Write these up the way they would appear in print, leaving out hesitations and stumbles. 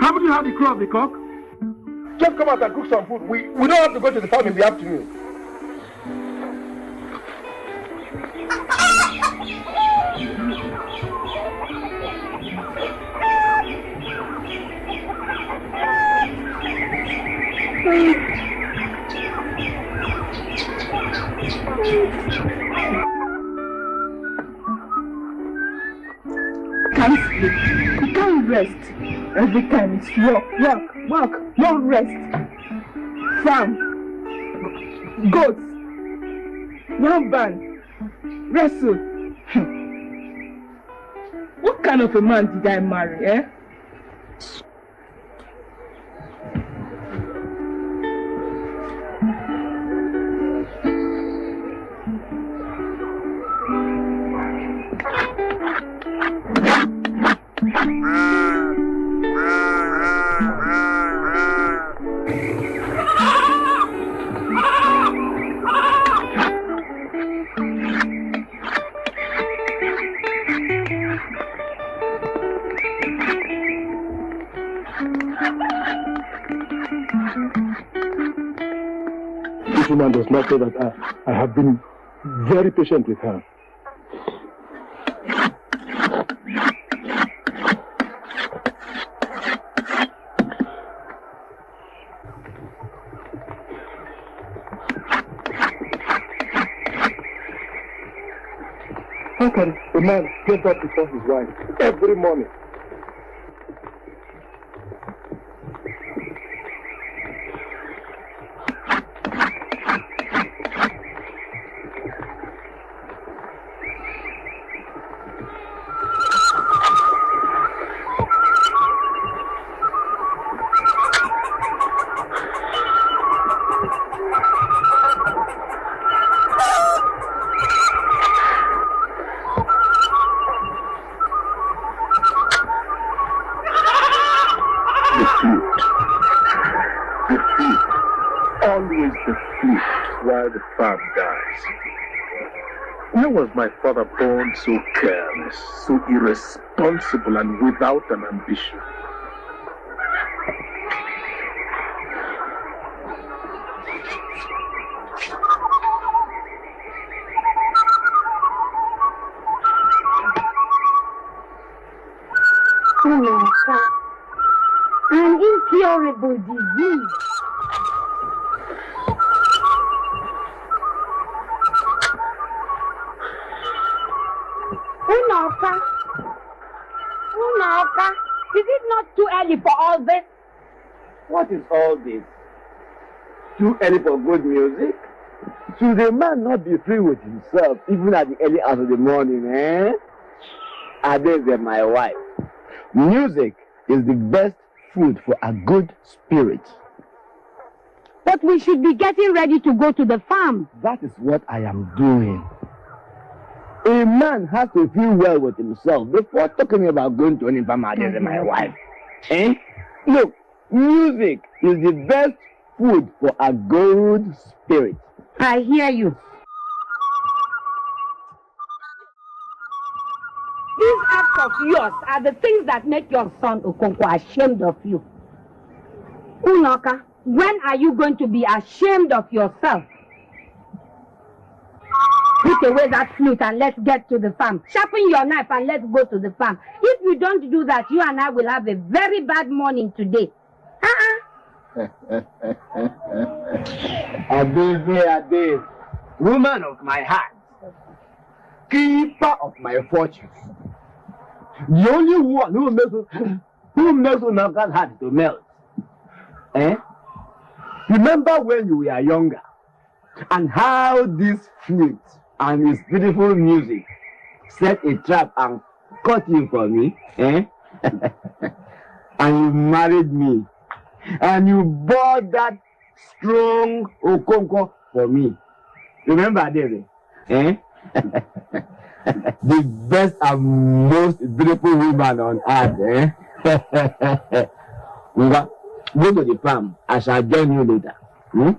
Haven't you had the crow of the cock? Just come out and cook some food. We don't have to go to the farm in the afternoon. Can't sleep. You can't rest. Every time it's work, no rest. Farm, goats, young band, wrestle. What kind of a man did I marry, eh? This woman does not know that I have been very patient with her. How can a man get up before his wife every morning? plays the flute while the farm dies. Why was my father born so careless, so irresponsible, and without an ambition? An incurable disease. Unoka, is it not too early for all this? What is all this? Too early for good music? Should a man not be free with himself even at the early hours of the morning, eh? Adeze, my wife. Music is the best food for a good spirit. But we should be getting ready to go to the farm. That is what I am doing. A man has to feel well with himself before talking about going to any farm, Adeze, my wife. Eh? Look, music is the best food for a good spirit. I hear you. These acts of yours are the things that make your son Okonkwo ashamed of you. Unoka, when are you going to be ashamed of yourself? Put away that flute and let's get to the farm. Sharpen your knife and let's go to the farm. If you don't do that, you and I will have a very bad morning today. Adeze, woman of my heart, keeper of my fortunes, the only one who makes Unoka's heart to melt. Eh? Remember when you were younger and how this flute and its beautiful music set a trap and caught you for me, eh? And you married me. And you bought that strong Okonkwo for me. Remember, Adeze? Eh? The best and most beautiful woman on earth, eh? Go to the farm. I shall join you later. Hmm?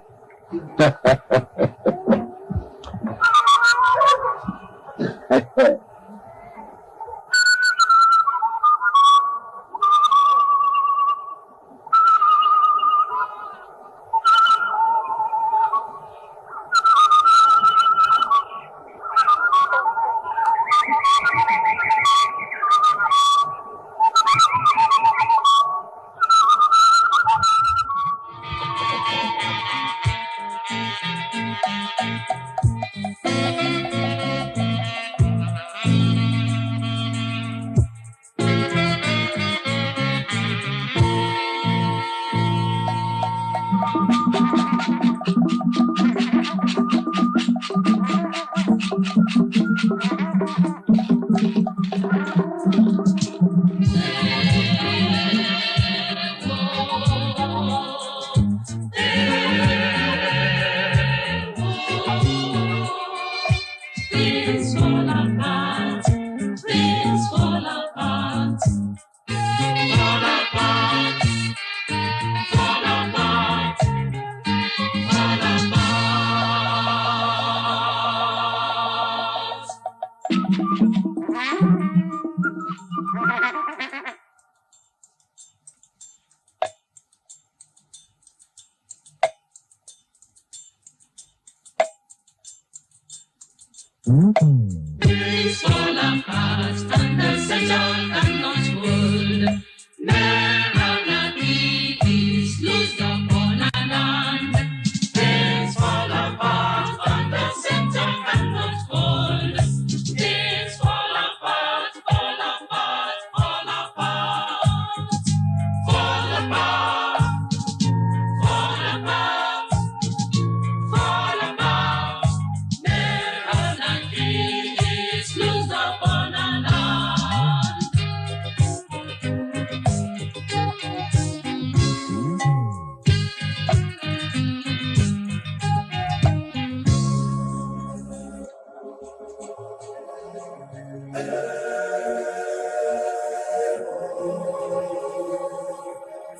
Things fall apart and the center cannot hold. Morality is loosed upon a land. Things fall apart and the center cannot hold. Things fall apart, fall apart, fall apart, fall apart, fall apart, fall apart. Morality is loosed upon a land.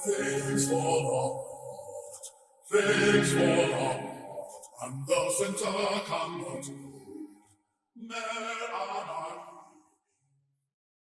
Things fall apart, Things fall apart, and the center cannot hold.